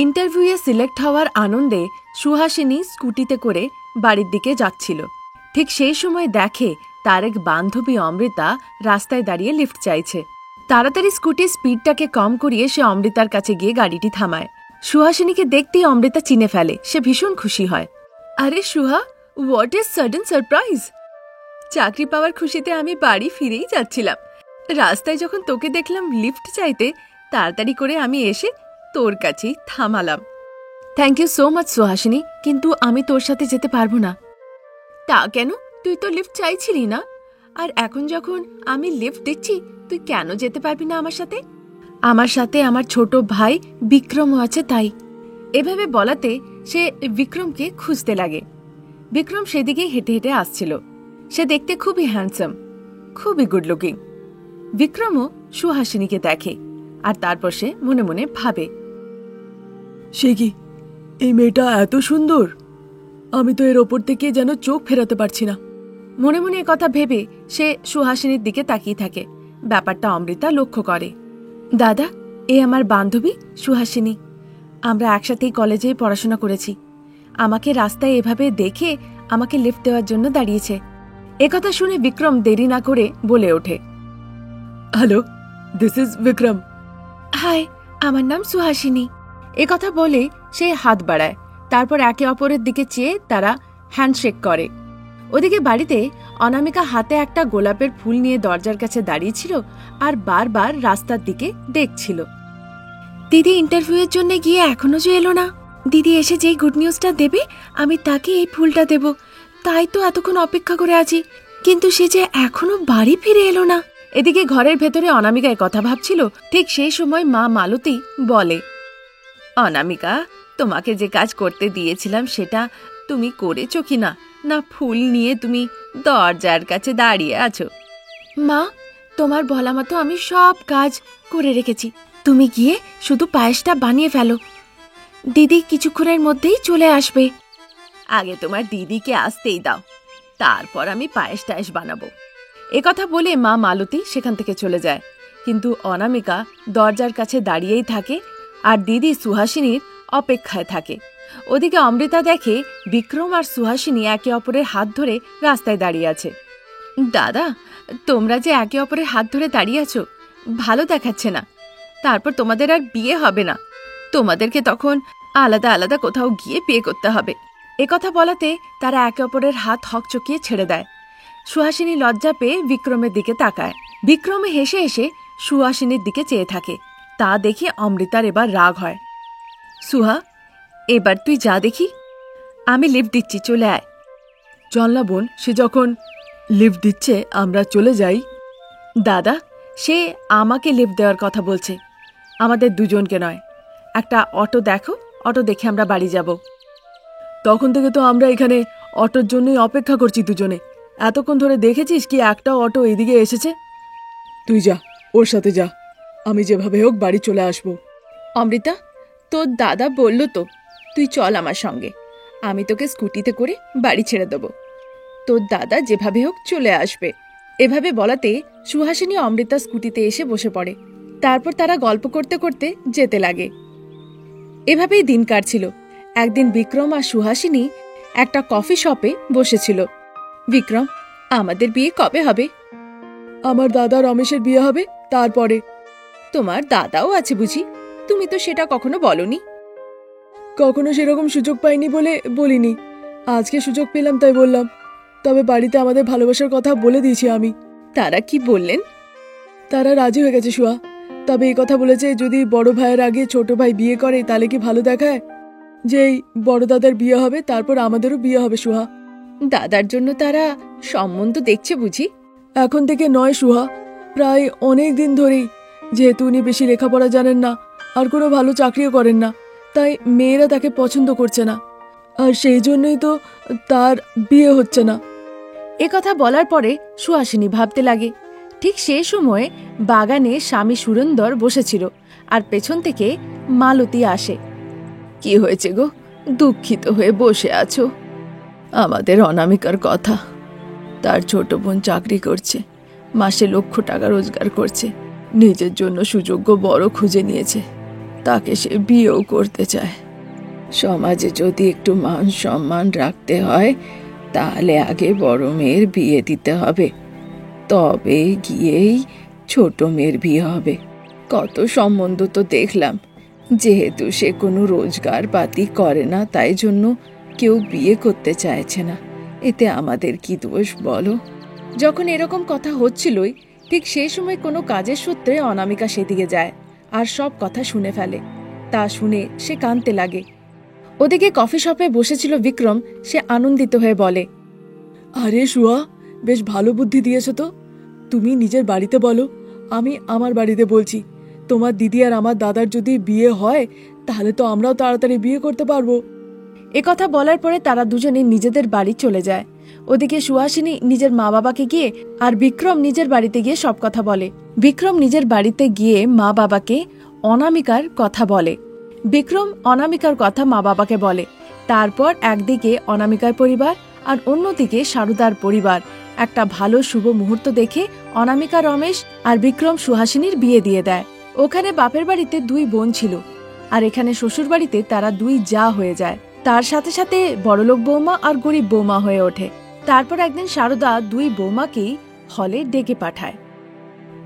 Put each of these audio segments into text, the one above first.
ইন্টারভিউয়ে select হওয়ার আনন্দে সুহাসিনী স্কুটিতে করে বাড়ির দিকে যাচ্ছিল। ঠিক সেই সময় দেখে তার এক বান্ধবী অমৃতা রাস্তায় দাঁড়িয়ে লিফট চাইছে। তাড়াতাড়ি স্কুটির স্পিডটাকে কম করিয়ে সে অমৃতার কাছে গিয়ে গাড়িটি থামায়। সুহাসিনীকে দেখতেই অমৃতা চিনে ফেলে। সে ভীষণ খুশি হয়। আরে সুহা, হোয়াট ইজ সাডেন সারপ্রাইজ! চাকরি পাওয়ার খুশিতে আমি বাড়ি ফিরেই যাচ্ছিলাম। রাস্তায় যখন তোকে দেখলাম লিফট চাইতে, তাড়াতাড়ি করে আমি এসে তোর কাছেই থামালাম। Thank you so much Suhasini, কিন্তু আমি তোর সাথে যেতে পারবো না। তা কেন? তুই তো লিফট চাইছিলি না? আর এখন যখন আমি লিফট দিচ্ছি, তুই কেন যেতে পারবি না আমার সাথে? আমার সাথে আমার ছোট ভাই বিক্রমও আছে, তাই। এভাবে বলাতে সে বিক্রমকে খুঁজতে লাগে। বিক্রম সেদিকে হেঁটে হেঁটে আসছিল। সে দেখতে খুবই হ্যান্ডসাম, খুবই গুড লুকিং। বিক্রমও সুহাসিনীকে দেখে, আর তারপর সে মনে মনে ভাবে, সে কি, এই মেয়েটা এত সুন্দর! আমি তো এর ওপর থেকে যেন চোখ ফেরাতে পারছি না। মনে মনে কথা ভেবে সে সুহাসিনীর দিকে তাকিয়ে থাকে। ব্যাপারটা অমৃতা লক্ষ্য করে। দাদা, এ আমার বান্ধবী সুহাসিনী। আমরা একসাথেই কলেজে পড়াশোনা করেছি। আমাকে রাস্তায় এভাবে দেখে আমাকে লিফট দেওয়ার জন্য দাঁড়িয়েছে। একথা শুনে বিক্রম দেরি না করে বলে ওঠে, hello, this is Vikram. Hi, আমার নাম সুহাসিনী। একথা বলে সে হাত বাড়ায়। তারপর একে অপরের দিকে চেয়ে তারা হ্যান্ডশেক করে। ওদিকে বাড়িতে অনামিকা হাতে একটা গোলাপের ফুল নিয়ে দরজার কাছে দাঁড়িয়েছিল আর বারবার রাস্তার দিকে দেখছিল। দিদি ইন্টারভিউয়ের জন্য গিয়ে এখনো যে এলো না। দিদি এসে যেই গুড নিউজটা দেবে, আমি তাকে এই ফুলটা দেব। তাই তো এতক্ষণ অপেক্ষা করে আছি, কিন্তু সে যে এখনো বাড়ি ফিরে এলো না। এদিকে ঘরের ভেতরে অনামিকা কথা ভাবছিল। ঠিক সেই সময় মা মালতী বলে, অনামিকা, তোমাকে যে কাজ করতে দিয়েছিলাম সেটা তুমি করেছো কিনা? না ফুল নিয়ে তুমি দরজার কাছে দাঁড়িয়ে আছো? মা, তোমার বলা মতো আমি সব কাজ করে রেখেছি। তুমি গিয়ে শুধু পায়েসটা বানিয়ে ফেলো। দিদি কিছুক্ষণের মধ্যেই চলে আসবে। আগে তোমার দিদিকে আসতেই দাও, তারপর আমি পায়েস টায়েস বানাবো। একথা বলে মা মালতী সেখান থেকে চলে যায়। কিন্তু অনামিকা দরজার কাছে দাঁড়িয়েই থাকে আর দিদি সুহাসিনীর অপেক্ষায় থাকে। ওদিকে অমৃতা দেখে বিক্রম আর সুহাসিনী একে অপরের হাত ধরে রাস্তায় দাঁড়িয়ে আছে। দাদা, তোমরা যে একে অপরের হাত ধরে দাঁড়িয়ে আছো, ভালো দেখাচ্ছে না। তারপর তোমাদের আর বিয়ে হবে না। তোমাদেরকে তখন আলাদা আলাদা কোথাও গিয়ে বিয়ে করতে হবে। একথা বলাতে তারা একে অপরের হাত হকচকিয়ে ছেড়ে দেয়। সুহাসিনী লজ্জা পেয়ে বিক্রমের দিকে তাকায়। বিক্রমে হেসে হেসে সুহাসিনীর দিকে চেয়ে থাকে। তা দেখে অমৃতার এবার রাগ হয়। সুহা, এবার তুই যা দেখি। আমি লিফট দিচ্ছি, চলে আয়। চল না বোন, সে যখন লিফট দিচ্ছে আমরা চলে যাই। দাদা, সে আমাকে লিফট দেওয়ার কথা বলছে, আমাদের দুজনকে নয়। একটা অটো দেখো, অটো দেখে আমরা বাড়ি যাব। তখন থেকে তো আমরা এখানে অটোর জন্যই অপেক্ষা করছি দুজনে। এতক্ষণ ধরে দেখেছিস কি একটা অটো এদিকে এসেছে? তুই যা, ওর সাথে যা। আমি যেভাবে হোক বাড়ি চলে আসবো। অমৃতা, তোর দাদা বলল তো, তুই চল আমার সঙ্গে। আমি তোকে স্কুটিতে করে বাড়ি ছেড়ে দেবো। তোর দাদা যেভাবে হোক চলে আসবে। এভাবে বলাতে সুহাসিনী অমৃতা স্কুটিতে এসে বসে পড়ে। তারপর তারা গল্প করতে করতে যেতে লাগে। এভাবেই দিন কাটছিল। একদিন বিক্রম আর সুহাসিনী একটা কফি শপে বসেছিল। বিক্রম, আমাদের বিয়ে কবে হবে? আমার দাদা রমেশের বিয়ে হবে তারপরে। তোমার দাদাও আছে বুঝি? তুমি তো সেটা কখনো বলনি। কখনো সেরকম সুযোগ পাইনি বলে বলিনি। আজকে সুযোগ পেলাম তাই বললাম। তবে বাড়িতে আমাদের ভালোবাসার কথা বলে দিয়েছি আমি। তারা কি বললেন? তারা রাজি হয়ে গেছে সুহা। তবে এই কথা বলেছে, যদি বড় ভাইয়ের আগে ছোট ভাই বিয়ে করে তাহলে কি ভালো দেখায়? যেই বড় দাদার বিয়ে হবে তারপর আমাদেরও বিয়ে হবে সুহা। দাদার জন্য তারা সম্বন্ধ দেখছে বুঝি? এখন থেকে নয় সুহা, প্রায় অনেক দিন ধরেই। যেহেতু উনি বেশি লেখাপড়া জানেন না আর কোনো ভালো চাকরিও করেন না, তাই মেয়েরা তাকে পছন্দ করছে না, আর সেই জন্যই তো তার বিয়ে হচ্ছে না। একথা বলার পরে সুহাসিনী ভাবতে লাগে। ঠিক সেই সময়ে বাগানে স্বামী সুরেন্দর বসেছিল আর পেছন থেকে মালতী আসে। কি হয়েছে গো, দুঃখিত হয়ে বসে আছো? আমাদের অনামিকার কথা। তার ছোট বোন চাকরি করছে, মাসে লক্ষ টাকা রোজগার করছে, নিজের জন্য সুযোগ্য বড় খুঁজে নিয়েছে। তাকে সে বিয়েও করতে চায়। সমাজে যদি একটু মান সম্মান রাখতে হয় তাহলে আগে বড় মেয়ের বিয়ে দিতে হবে, তবে গিয়েই ছোট মেয়ের বিয়ে হবে। কত সম্বন্ধ তো দেখলাম, যেহেতু সে কোনো রোজগার পাতি করে না তাই জন্য কেউ বিয়ে করতে চাইছে না। এতে আমাদের কি দোষ বলো? যখন এরকম কথা হচ্ছিলই ঠিক সেই সময় কোনো কাজের সূত্রে অনামিকা সেদিকে যায় আর সব কথা শুনে ফেলে। তা শুনে সে কাঁদতে লাগে। ওদিকে কফি শপে বসেছিল বিক্রম। সে আনন্দিত হয়ে বলে, আরে সুহা, বেশ ভালো বুদ্ধি দিয়েছো তো। তুমি নিজের বাড়িতে বলো, আমি আমার বাড়িতে বলছি। তোমার দিদি আর আমার দাদার যদি বিয়ে হয় তাহলে তো আমরাও তাড়াতাড়ি বিয়ে করতে পারবো। কথা বলার পরে তারা দুজনে নিজেদের বাড়ি চলে যায়। ওদিকে সুহাসিনী নিজের মা বাবাকে গিয়ে আর বিক্রম নিজের বাড়িতে গিয়ে সব কথা বলে। বিক্রম নিজের বাড়িতে গিয়ে মা বাবাকে অনামিকার কথা বলে। বিক্রম অনামিকার কথা মা বাবাকে বলে। তারপর একদিকে অনামিকার পরিবার আর অন্যদিকে সারদার পরিবার একটা ভালো শুভ মুহূর্ত দেখে অনামিকা রমেশ আর বিক্রম সুহাসিনীর বিয়ে দিয়ে দেয়। ওখানে বাপের বাড়িতে 2 বোন ছিল আর এখানে শ্বশুর বাড়িতে তারা 2 জা হয়ে যায়। তার সাথে সাথে বড়লোক বৌমা আর গরিব বৌমা হয়ে ওঠে। তারপর একদিন সারদা 2 বৌমাকেই হলে ডেকে পাঠায়।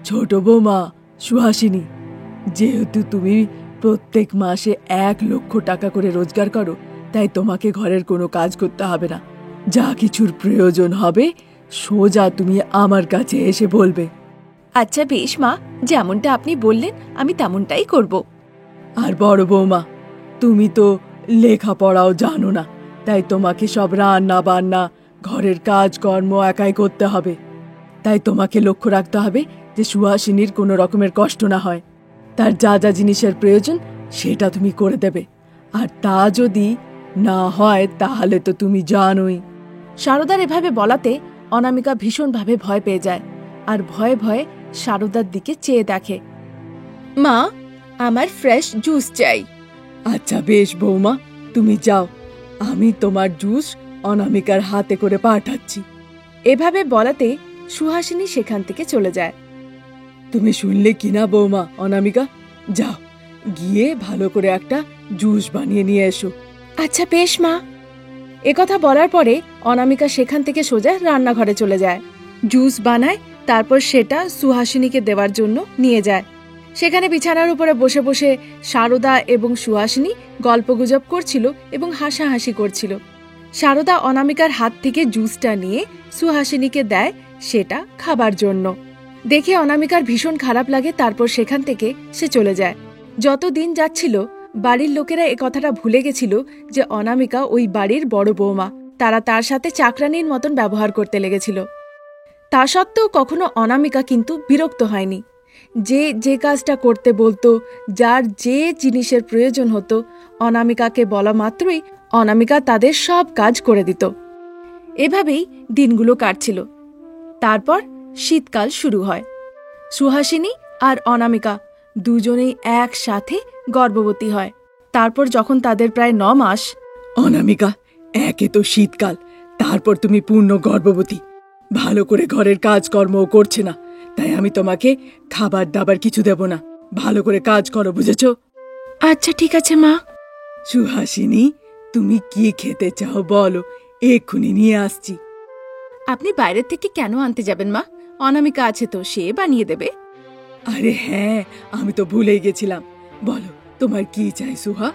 ছোট বৌমা সুহাসিনী, যেহেতু তুমি প্রত্যেক মাসে 1 লক্ষ টাকা করে রোজগার করো, তাই তোমাকে ঘরের কোনো কাজ করতে হবে না। যা কিছুর প্রয়োজন হবে সোজা তুমি আমার কাছে এসে বলবে। আচ্ছা বেশ মা, যেমনটা আপনি বললেন আমি তেমনটাই করব। আর বড় বৌমা, তুমি তো লেখাপড়াও জানো না, তাই তোমাকে সব রান্না বান্না ঘরের কাজকর্ম একাই করতে হবে। তাই তোমাকে লক্ষ্য রাখতে হবে যে সুহাসিনীর কোনো রকমের কষ্ট না হয়। তার যা যা জিনিসের প্রয়োজন সেটা তুমি করে দেবে। আর তা যদি না হয় তাহলে তো তুমি জানোই। সারদার এভাবে বলাতে অনামিকা ভীষণভাবে ভয় পেয়ে যায় আর ভয়ে ভয়ে সারদার দিকে চেয়ে দেখে। মা, আমার ফ্রেশ জুস চাই। আচ্ছা বেশ বৌমা, তুমি যাও, আমি তোমার জুস অনামিকার হাতে করে পাঠাচ্ছি। এভাবে বলাতে সুহাসিনী সেখান থেকে চলে যায়। তুমি শুনলে কিনা বৌমা অনামিকা, যাও গিয়ে ভালো করে একটা জুস বানিয়ে নিয়ে এসো। আচ্ছা বেশ মা। কথা বলার পরে অনামিকা সেখান থেকে সোজা রান্নাঘরে চলে যায়। জুস বানায়, তারপর সেটা সুহাসিনীকে দেওয়ার জন্য নিয়ে যায়। সেখানে বিছানার উপরে বসে বসে সারদা এবং সুহাসিনী গল্পগুজব করছিল এবং হাসাহাসি করছিল। সারদা অনামিকার হাত থেকে জুসটা নিয়ে সুহাসিনীকে দেয় সেটা খাবার জন্য। দেখে অনামিকার ভীষণ খারাপ লাগে। তারপর সেখান থেকে সে চলে যায়। যত দিন যাচ্ছিল বাড়ির লোকেরা এ কথাটা ভুলে গেছিল যে অনামিকা ওই বাড়ির বড় বৌমা। তারা তার সাথে চাকরানির মতন ব্যবহার করতে লেগেছিল। তা সত্ত্বেও কখনো অনামিকা কিন্তু বিরক্ত হয়নি। যে কাজটা করতে বলতো, যার যে জিনিসের প্রয়োজন হতো, অনামিকাকে বলা মাত্রই অনামিকা তাদের সব কাজ করে দিত। এভাবেই দিনগুলো কাটছিল। তারপর শীতকাল শুরু হয়। সুহাসিনী আর অনামিকা দুজনেই একসাথে গর্ভবতী হয়। তারপর যখন তাদের প্রায় 9 মাস। অনামিকা, একে তো শীতকাল, তারপর তুমি পূর্ণ গর্ভবতী। ভালো করে ঘরের কাজকর্মও করছে না, তাই আমি তোমাকে খাবার দাবার কিছু দেব না। ভালো করে কাজ করো, বুঝেছ? আচ্ছা ঠিক আছে মা। সুহাসিনী, তুমি কি খেতে চাও বলো, এক্ষুনি নিয়ে আসছি। আপনি বাইরের থেকে কেন আনতে যাবেন মা? অনামিকা আছে তো, সে বানিয়ে দেবে। আরে হ্যাঁ, আমি তো ভুলেই গেছিলাম। বলো তোমার কি চাই সুহা,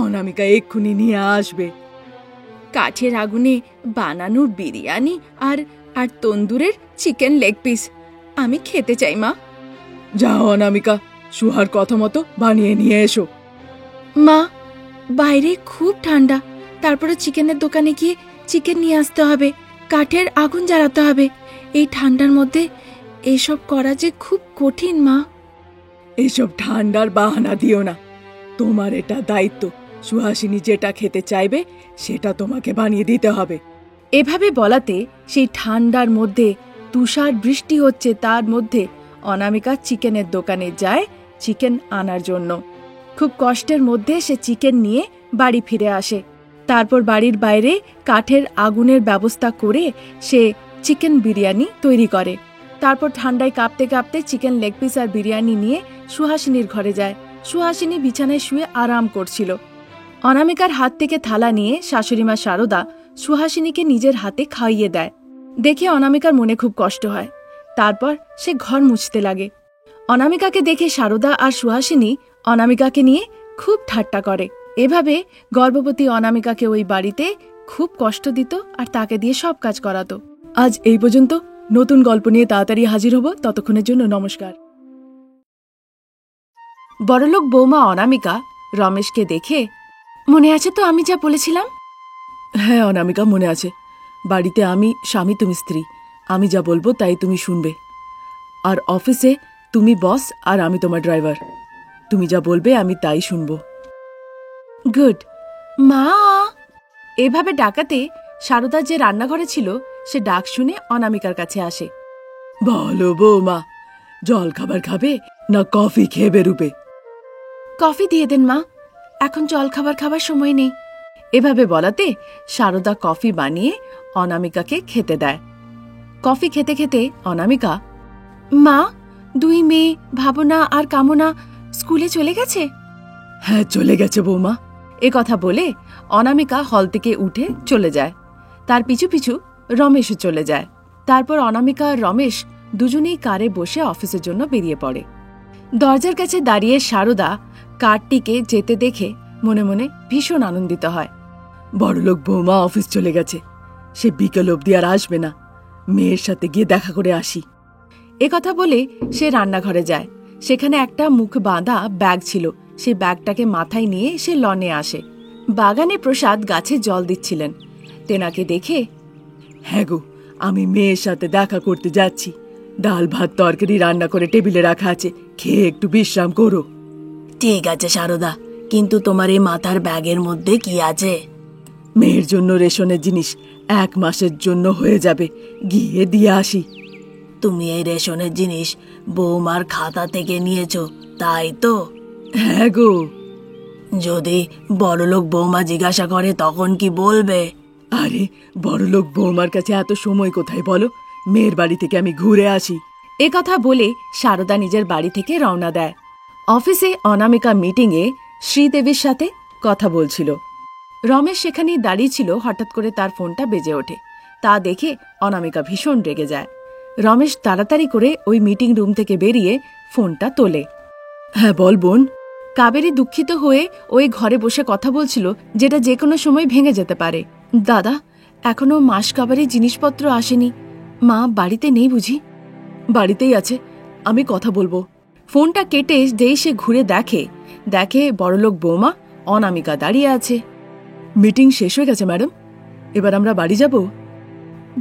অনামিকা এক্ষুনি নিয়ে আসবে। কাঠের আগুনে বানানো বিরিয়ানি আর আর তন্দুরের চিকেন লেগ পিস আমি খেতে চাই মা। যাও অনামিকা, সুহার কথা মতো বানিয়ে নিয়ে এসো। মা, বাইরে খুব ঠান্ডা, তারপরে চিকেনের দোকানে গিয়ে চিকেন নিয়ে আসতে হবে, কাঠের আগুন জ্বালাতে হবে। এই ঠান্ডার মধ্যে এসব করা যে খুব কঠিন মা। এসব ঠান্ডার বাহানা দিও না, তোমার এটা দায়িত্ব। সুহাসিনী যেটা খেতে চাইবে সেটা তোমাকে বানিয়ে দিতে হবে। এভাবে বলাতে সেই ঠান্ডার মধ্যে তুষার বৃষ্টি হচ্ছে, তার মধ্যে অনামিকা চিকেনের দোকানে যায় চিকেন আনার জন্য। খুব কষ্টের মধ্যে সে চিকেন নিয়ে বাড়ি ফিরে আসে। তারপর বাড়ির বাইরে কাঠের আগুনের ব্যবস্থা করে সে চিকেন বিরিয়ানি তৈরি করে। তারপর ঠান্ডায় কাঁপতে কাঁপতে চিকেন লেগ পিস আর বিরিয়ানি নিয়ে সুহাসিনীর ঘরে যায় সুহাসিনী বিছানায় শুয়ে আরাম করছিল। অনামিকার হাত থেকে থালা নিয়ে শাশুড়িমা সারদা সুহাসিনীকে নিজের হাতে খাইয়ে দেয়। দেখে অনামিকার মনে খুব কষ্ট হয়। তারপর সে ঘর মুছতে লাগে। অনামিকাকে দেখে সারদা আর সুহাসিনী অনামিকাকে নিয়ে খুব ঠাট্টা করে। এভাবে গর্ভবতী অনামিকাকে ওই বাড়িতে খুব কষ্ট দিত আর তাকে দিয়ে সব কাজ করাতো। আজ এই পর্যন্ত। নতুন গল্প নিয়ে তাড়াতাড়ি হাজির হব। ততক্ষণের জন্য নমস্কার। বড়লোক বৌমা অনামিকা রমেশকে দেখে, মনে আছে তো আমি যা বলেছিলাম? হ্যাঁ অনামিকা, মনে আছে। বাড়িতে আমি স্বামী, তুমি স্ত্রী। আমি যা বলবো তাই তুমি শুনবে। আর অফিসে তুমি বস আর আমি তোমার ড্রাইভার। তুমি যা বলবে আমি তাই শুনবো। গুড। মা! এভাবে ডাকাতে সারদার যে রান্নাঘরে ছিল সে ডাক শুনে অনামিকার কাছে আসে। বলো বৌমা, জল খাবার খাবে না কফি খেয়ে বেরুবে? কফি দিয়ে দেন মা, এখন জল খাবার খাবার সময় নেই। এভাবে বলাতে সারদা কফি বানিয়ে অনামিকাকে খেতে দেয়। কফি খেতে খেতে অনামিকা, মা, 2 মেয়ে ভাবনা আর কামনা স্কুলে চলে গেছে? হ্যাঁ, চলে গেছে বৌমা। এ কথা বলে অনামিকা হল থেকে উঠে চলে যায়। তার পিছু পিছু রমেশও চলে যায়। তারপর অনামিকা আর রমেশ দুজনেই কারে বসে অফিসের জন্য বেরিয়ে পড়ে। দরজার কাছে দাঁড়িয়ে সারদা কারটিকে যেতে দেখে মনে মনে ভীষণ আনন্দিত হয়। বড়লোক বৌমা অফিস চলে গেছে, সে বিকেল অবধি আর আসবে না। মেয়ের সাথে গিয়ে দেখা করে আসি। এ কথা বলে সে রান্নাঘরে যায়। সেখানে একটা মুখ বাঁধা ব্যাগ ছিল। সেই ব্যাগটাকে মাথায় নিয়ে সে লনে আসে। বাগানে প্রসাদ গাছে জল দিচ্ছিলেন। তেনাকে দেখে, হ্যাঁ গো, আমি মেয়ের সাথে দেখা করতে যাচ্ছি। ডাল ভাত তরকারি রান্না করে টেবিলে রাখা আছে, খেয়ে একটু বিশ্রাম করো। ঠিক আছে সারদা, কিন্তু তোমার এই মাথার ব্যাগের মধ্যে কি আছে? মেয়ের জন্য রেশনের জিনিস 1 মাসের জন্য হয়ে যাবে, গিয়ে দিয়ে আসি। তুমি এই রেশনের জিনিস বৌমার খাতা থেকে নিয়েছো, তাই তো? হ্যাঁ গো। যদি বড়লোক বৌমা জিজ্ঞাসা করে তখন কি বলবে? আরে বড়লোক বৌমার কাছে এত সময় কোথায় বলো? মেয়ের বাড়ি থেকে আমি ঘুরে আসি। এ কথা বলে সারদা নিজের বাড়ি থেকে রওনা দেয়। অফিসে অনামিকা মিটিংয়ে শ্রীদেবীর সাথে কথা বলছিল। রমেশ সেখানেই দাঁড়িয়ে ছিল। হঠাৎ করে তার ফোনটা বেজে ওঠে। তা দেখে অনামিকা ভীষণ রেগে যায়। রমেশ তাড়াতাড়ি করে ওই মিটিং রুম থেকে বেরিয়ে ফোনটা তোলে। হ্যাঁ বল বোন। কাবেরী দুঃখিত হয়ে ওই ঘরে বসে কথা বলছিল, যেটা যে কোনো সময় ভেঙে যেতে পারে। দাদা, এখনো মাস কাবারের জিনিসপত্র আসেনি। মা বাড়িতে নেই বুঝি? বাড়িতেই আছে, আমি কথা বলবো। ফোনটা কেটে যেই সে ঘুরে দেখে বড়লোক বৌমা অনামিকা দাঁড়িয়ে আছে। মিটিং শেষ হয়ে গেছে ম্যাডাম, এবার আমরা বাড়ি যাব।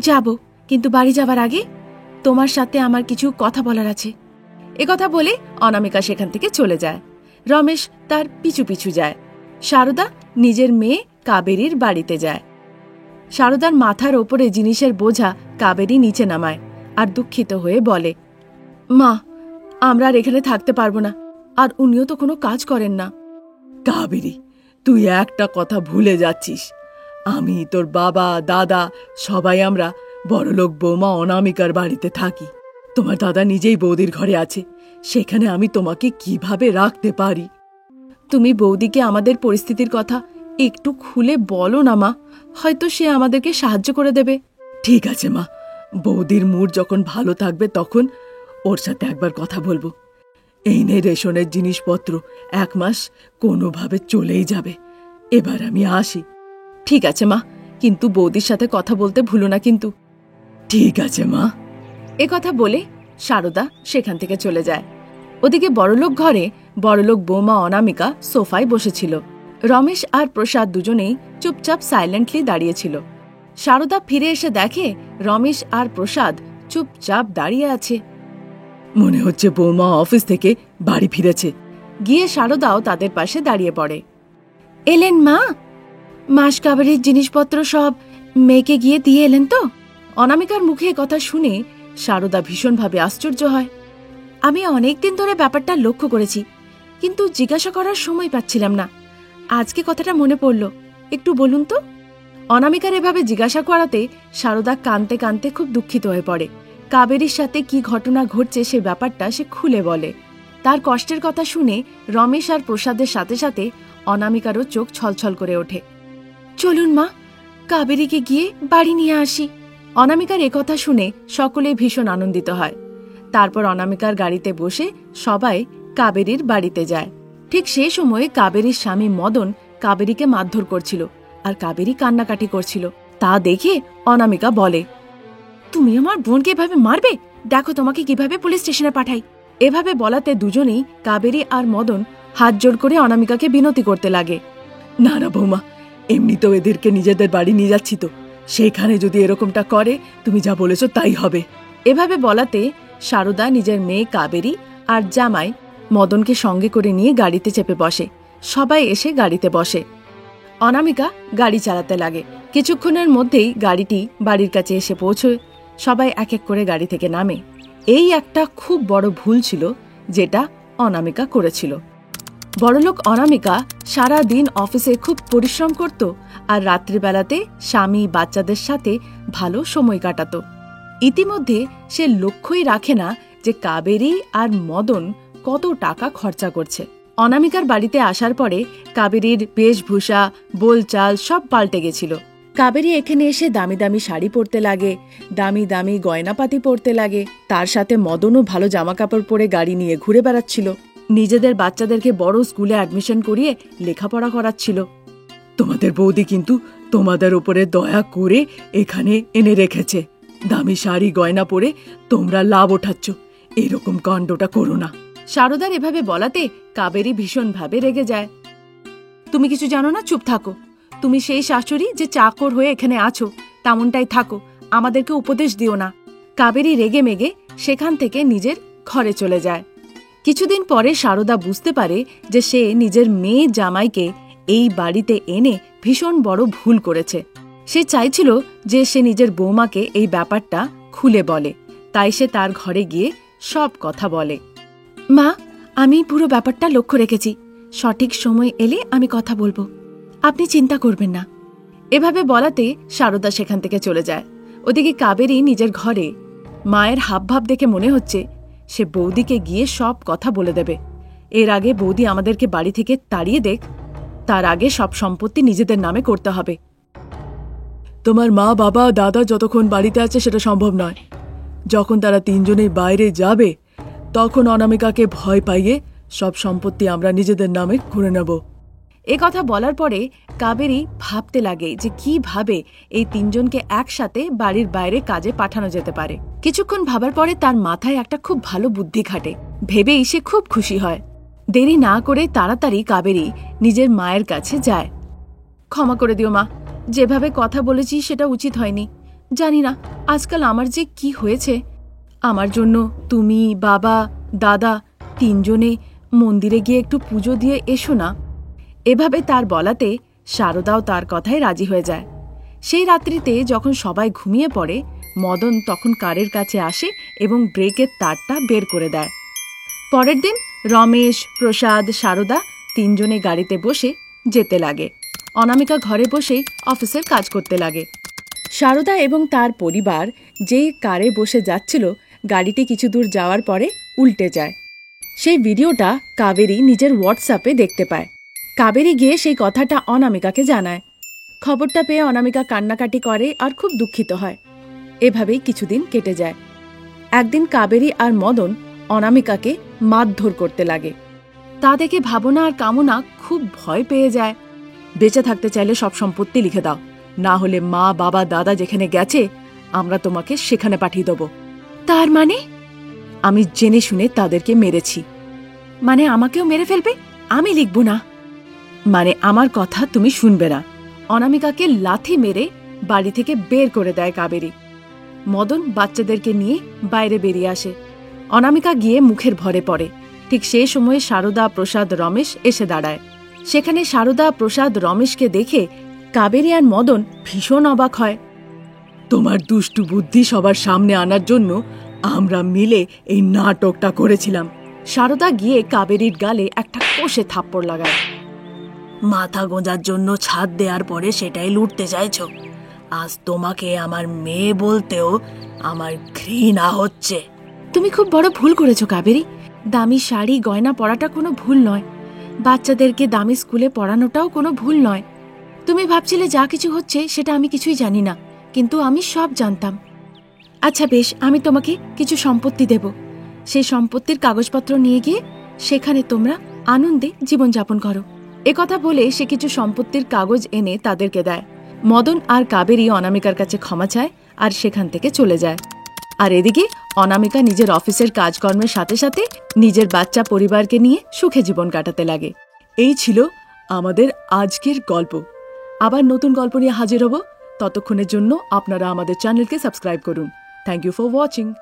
যাব, কিন্তু বাড়ি যাবার আগে তোমার সাথে আমার কিছু কথা বলার আছে। একথা বলে অনামিকা সেখান থেকে চলে যায়। রমেশ তার পিছু পিছু যায়। সারদা নিজের মেয়ে কাবেরীর বাড়িতে যায়। সারদার মাথার ওপরে জিনিসের বোঝা কাবেরী নিচে নামায় আর দুঃখিত হয়ে বলে, মা, আমরা আর এখানে থাকতে পারবো না। আর উনিও তো কোনো কাজ করেন না। কাবেরী, তুই একটা কথা ভুলে যাচ্ছিস। আমি, তোর বাবা, দাদা সবাই আমরা বড়লোক বৌমা অনামিকার বাড়িতে থাকি। তোমার দাদা নিজেই বৌদির ঘরে আছে, সেখানে আমি তোমাকে কিভাবে রাখতে পারি? তুমি বৌদিকে আমাদের পরিস্থিতির কথা একটু খুলে বলো না মা, হয়তো সে আমাদেরকে সাহায্য করে দেবে। ঠিক আছে মা, বৌদির মুড যখন ভালো থাকবে তখন ওর সাথে একবার কথা বলবো। এই নে রেশনের জিনিসপত্র, 1 মাস কোনোভাবে চলেই যাবে। এবার আমি আসি। ঠিক আছে মা, কিন্তু বৌদির সাথে কথা বলতে ভুলো না কিন্তু। ঠিক আছে মা। একথা বলে সারদা সেখান থেকে চলে যায়। ওদিকে বড়লোক ঘরে বড়লোক বৌমা অনামিকা সোফায় বসেছিল। রমেশ আর প্রসাদ দুজনেই চুপচাপ সাইলেন্টলি দাঁড়িয়েছিল। সারদা ফিরে এসে দেখে রমেশ আর প্রসাদ চুপচাপ দাঁড়িয়ে আছে। মনে হচ্ছে বৌমা অফিস থেকে বাড়ি ফিরেছে। গিয়ে সারদাও তাদের পাশে দাঁড়িয়ে পড়ে। এলেন মা? মাস কাবারের জিনিসপত্র সব মেয়েকে গিয়ে দিয়ে এলেন তো? অনামিকার মুখে কথা শুনে সারদা ভীষণভাবে আশ্চর্য হয়। আমি অনেকদিন ধরে ব্যাপারটা লক্ষ্য করেছি, কিন্তু জিজ্ঞাসা করার সময় পাচ্ছিলাম না। আজকে কথাটা মনে পড়ল, একটু বলুন তো। অনামিকার এভাবে জিজ্ঞাসা করাতে সারদা কাঁদতে কাঁদতে খুব দুঃখিত হয়ে পড়ে। কাবেরীর সাথে কি ঘটনা ঘটছে সে ব্যাপারটা সে খুলে বলে। তার কষ্টের কথা শুনে রমেশ আর প্রসাদের সাথে সাথে অনামিকারও চোখ ছলছল করে ওঠে। চলুন মা, কাবেরীকে গিয়ে বাড়ি নিয়ে আসি। অনামিকার একথা শুনে সকলে ভীষণ আনন্দিত হয়। তারপর অনামিকার গাড়িতে বসে সবাই কাবেরীর বাড়িতে যায়। ঠিক সেই সময়ে কাবেরীর স্বামী মদন কাবেরীকে মারধর করছিল, আর কাবেরী কান্নাকাটি করছিল। তা দেখে অনামিকা বলে, তুমি আমার বোনকে এভাবে মারবে? দেখো তোমাকে কিভাবে পুলিশ স্টেশনে পাঠাই। এভাবে বলাতে দুজনেই কাবেরী আর মদন হাত জোড় করে অনামিকাকে বিনতি করতে লাগে। না না বৌমা, এমনিতেও এদেরকে নিজেদের বাড়ি নিয়ে যাচ্ছি, তো সেখানে যদি এরকমটা করে তুমি যা বলেছ তাই হবে। এভাবে বলাতে সারদা নিজের মেয়ে কাবেরী আর জামাই মদনকে সঙ্গে করে নিয়ে গাড়িতে চেপে বসে। সবাই এসে গাড়িতে বসে। অনামিকা গাড়ি চালাতে লাগে। কিছুক্ষণের মধ্যেই গাড়িটি বাড়ির কাছে এসে পৌঁছয়। সবাই এক এক করে গাড়ি থেকে নামে। এই একটা খুব বড় ভুল ছিল যেটা অনামিকা করেছিল। বড়লোক অনামিকা সারা দিন অফিসে খুব পরিশ্রম করত, আর রাত্রিবেলাতে স্বামী বাচ্চাদের সাথে ভালো সময় কাটাত। ইতিমধ্যে সে লক্ষ্যই রাখে না যে কাবেরী আর মদন কত টাকা খরচা করছে। অনামিকার বাড়িতে আসার পরে কাবেরীর বেশভূষা, বোলচাল সব পাল্টে গেছিল। কাবেরী এখানে এসে দামি দামি শাড়ি পরতে লাগে, দামি দামি গয়নাপাতি পরতে লাগে। তার সাথে মদনও ভালো জামাকাপড় পরে গাড়ি নিয়ে ঘুরে বেড়াচ্ছিল। নিজেদের বাচ্চাদেরকে বড় স্কুলে অ্যাডমিশন করিয়ে লেখাপড়া করাচ্ছিল। তোমাদের বৌদি কিন্তু তোমাদের উপরে দয়া করে এখানে এনে রেখেছে। দামি শাড়ি গয়না পরে তোমরা লাভ ওঠাচ্ছ, এরকম কাণ্ডটা করো না। সারদার এভাবে বলাতে কাবেরী ভীষণভাবে রেগে যায়। তুমি কিছু জানো না, চুপ থাকো। তুমি সেই শাশুড়ি যে চাকর হয়ে এখানে আছো, তেমনটাই থাকো, আমাদেরকে উপদেশ দিও না। কাবেরী রেগে মেগে সেখান থেকে নিজের ঘরে চলে যায়। কিছুদিন পরে সারদা বুঝতে পারে যে সে নিজের মেয়ে জামাইকে এই বাড়িতে এনে ভীষণ বড় ভুল করেছে। সে চাইছিল যে সে নিজের বৌমাকে এই ব্যাপারটা খুলে বলে, তাই সে তার ঘরে গিয়ে সব কথা বলে। মা, আমি পুরো ব্যাপারটা লক্ষ্য রেখেছি, সঠিক সময় এলে আমি কথা বলবো, আপনি চিন্তা করবেন না। এভাবে বলাতে সারদা সেখান থেকে চলে যায়। ওদিকে কাবেরী নিজের ঘরে মায়ের হাবভাব দেখে মনে হচ্ছে সে বৌদিকে গিয়ে সব কথা বলে দেবে। এর আগে বৌদি আমাদেরকে বাড়ি থেকে তাড়িয়ে দেখ, তার আগে সব সম্পত্তি নিজেদের নামে করতে হবে। তোমার মা, বাবা, দাদা যতক্ষণ বাড়িতে আছে সেটা সম্ভব নয়। যখন তারা তিনজনেই বাইরে যাবে তখন অনামিকাকে ভয় পাইয়ে সব সম্পত্তি আমরা নিজেদের নামে করে নেব। এ কথা বলার পরে কাবেরী ভাবতে লাগে যে কিভাবে এই তিনজনকে একসাথে বাড়ির বাইরে কাজে পাঠানো যেতে পারে। কিছুক্ষণ ভাবার পরে তার মাথায় একটা খুব ভালো বুদ্ধি খাটে। ভেবেই সে খুব খুশি হয়। দেরি না করে তাড়াতাড়ি কাবেরী নিজের মায়ের কাছে যায়। ক্ষমা করে দিও মা, যেভাবে কথা বলেছি সেটা উচিত হয়নি। জানি না আজকাল আমার যে কি হয়েছে। আমার জন্য তুমি, বাবা, দাদা তিনজনে মন্দিরে গিয়ে একটু পুজো দিয়ে এসো না। এভাবে তার বলাতে সারদাও তার কথায় রাজি হয়ে যায়। সেই রাত্রিতে যখন সবাই ঘুমিয়ে পড়ে, মদন তখন কারের কাছে আসে এবং ব্রেকের তারটা বের করে দেয়। পরের দিন রমেশ, প্রসাদ, সারদা তিনজনে গাড়িতে বসে যেতে লাগে। অনামিকা ঘরে বসেই অফিসের কাজ করতে লাগে। সারদা এবং তার পরিবার যেই কারে বসে যাচ্ছিল, গাড়িটি কিছু দূর যাওয়ার পরে উল্টে যায়। সেই ভিডিওটা কাবেরী নিজের হোয়াটসঅ্যাপে দেখতে পায়। কাবেরী গিয়ে সেই কথাটা অনামিকাকে জানায়। খবরটা পেয়ে অনামিকা কান্নাকাটি করে আর খুব দুঃখিত হয়। এভাবেই কিছুদিন কেটে যায়। একদিন কাবেরী আর মদন অনামিকাকে মারধর করতে লাগে। তা দেখে ভাবনা আর কামনা খুব ভয় পেয়ে যায়। বেঁচে থাকতে চাইলে সব সম্পত্তি লিখে দাও, না হলে মা, বাবা, দাদা যেখানে গেছে আমরা তোমাকে সেখানে পাঠিয়ে দেব। তার মানে আমি জেনে শুনে তাদেরকে মেরেছি। মানে আমাকেও মেরে ফেলবে? আমি লিখব না। মানে আমার কথা তুমি শুনবে না। অনামিকাকে লাথি মেরে বাড়ি থেকে বের করে দেয় কাবেরী। মদন বাচ্চাদেরকে নিয়ে বাইরে বেরিয়ে আসে। অনামিকা গিয়ে মুখের ভরে পড়ে। ঠিক সেই সময়ে সারদা, প্রসাদ, রমেশ এসে দাঁড়ায়। সেখানে সারদা, প্রসাদ, রমেশকে দেখে কাবেরী আর মদন ভীষণ অবাক হয়। তোমার দুষ্টু বুদ্ধি সবার সামনে আনার জন্য আমরা মিলে এই নাটকটা করেছিলাম। সারদা গিয়ে কাবেরীর গালে একটা কষে থাপ্পড় লাগায়। মাথা গোঁজার জন্য ছাদ দেওয়ার পরে সেটাই লুটতে চাইছ? আজ তোমাকে আমার মেয়ে বলতেও আমার ঘৃণা হচ্ছে। তুমি খুব বড় ভুল করেছো কাবেরী। দামি শাড়ি গয়না পরাটা কোনো ভুল নয়, বাচ্চাদেরকে দামি স্কুলে পড়ানোটাও কোনো ভুল নয়। তুমি ভাবছিলে যা কিছু হচ্ছে সেটা আমি কিছুই জানি না, কিন্তু আমি সব জানতাম। আচ্ছা বেশ, আমি তোমাকে কিছু সম্পত্তি দেব। সেই সম্পত্তির কাগজপত্র নিয়ে গিয়ে সেখানে তোমরা আনন্দে জীবনযাপন করো। একথা বলে সে কিছু সম্পত্তির কাগজ এনে তাদেরকে দেয়। মদন আর কাবেরী অনামিকার কাছে ক্ষমা চায় আর সেখান থেকে চলে যায়। আর এদিকে অনামিকা নিজের অফিসের কাজকর্মের সাথে সাথে নিজের বাচ্চা পরিবারকে নিয়ে সুখে জীবন কাটাতে লাগে। এই ছিল আমাদের আজকের গল্প। আবার নতুন গল্প নিয়ে হাজির হব। ততক্ষণের জন্য আপনারা আমাদের চ্যানেলকে সাবস্ক্রাইব করুন। Thank you for watching.